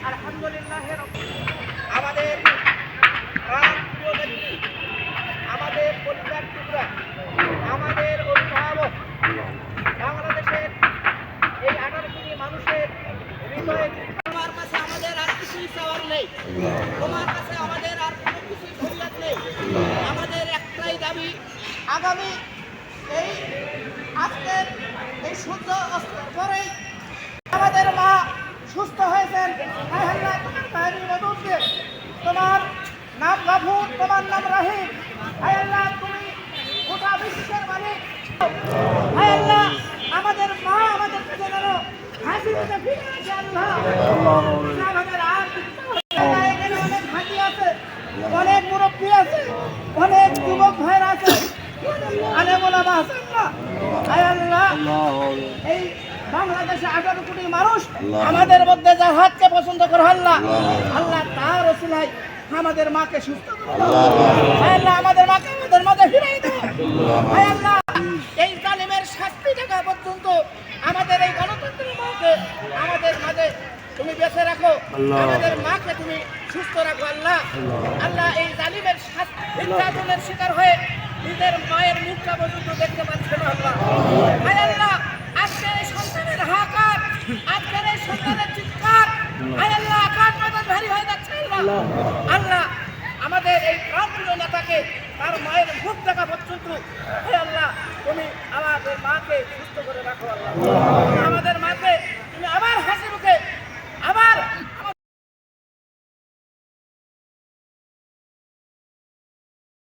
আলহামদুলিল্লাহ আমাদের আমাদের পরিবার টুকরা আমাদের অভিভাবক বাংলাদেশের এই 18 কোটি মানুষের হৃদয়ে তোমার কাছে আমাদের আর কিছুই চাওয়ার নেই, তোমার কাছে আমাদের আর কোনো কিছুই ফরিয়াদ নেই। আমাদের একটাই দাবি, আগামী এই আজকের এই সূর্য অস্তের পরেই আমাদের মা সুস্থ হয়েছেন। তোমার নাম গাফুর, তোমার নাম রাহিম। হায় আল্লাহ, তুমি গোটা বিশ্বের মালিক। হায় আল্লাহ, আমাদের মা আমাদের কাছে যেন হাসি মুখে ফিরে আসে। আল্লাহ আমাদের আর এখানে অনেক হাসি আছে, অনেক মুরব্বী আছে, অনেক যুবক ভাইরা আছে, আলেমুলামা আছে। আল্লাহ হায় আল্লাহ, এই বাংলাদেশে 18 কোটি মানুষ আমাদের মধ্যে যার হাতকে পছন্দ করে আল্লাহ, আল্লাহ তার ওসিলায় আমাদের মাকে সুস্থ করে দাও। হায় আল্লাহ, আমাদের মাকে আমাদের মাঝে ফিরিয়ে দাও। হায় আল্লাহ, এই জালিমের শাস্তি দেখা পর্যন্ত আমাদের এই গণতন্ত্রের মাকে আমাদের মাঝে তুমি বেঁচে রাখো, আমাদের মাকে তুমি সুস্থ রাখো। আল্লাহ আল্লাহ, এই জালিমের শাস্তি নির্যাতনের শিকার হয়ে নিজের মায়ের মুখটা পর্যন্ত দেখতে পাচ্ছে না। আল্লাহ হায় আল্লাহ, আজকের এই সন্তানের হাহাকার, আজকের এই সন্তানের চিৎকার, হায় আল্লাহ আকাশ বাতাস ভারী হয়ে যাচ্ছে। আল্লাহ আল্লাহ, আমাদের এই প্রাণপ্রিয় নেতাকে তার মায়ের মুখ দেখা পর্যন্ত হায় আল্লাহ তুমি আমাদের মাকে সুস্থ করে রাখো। আল্লাহ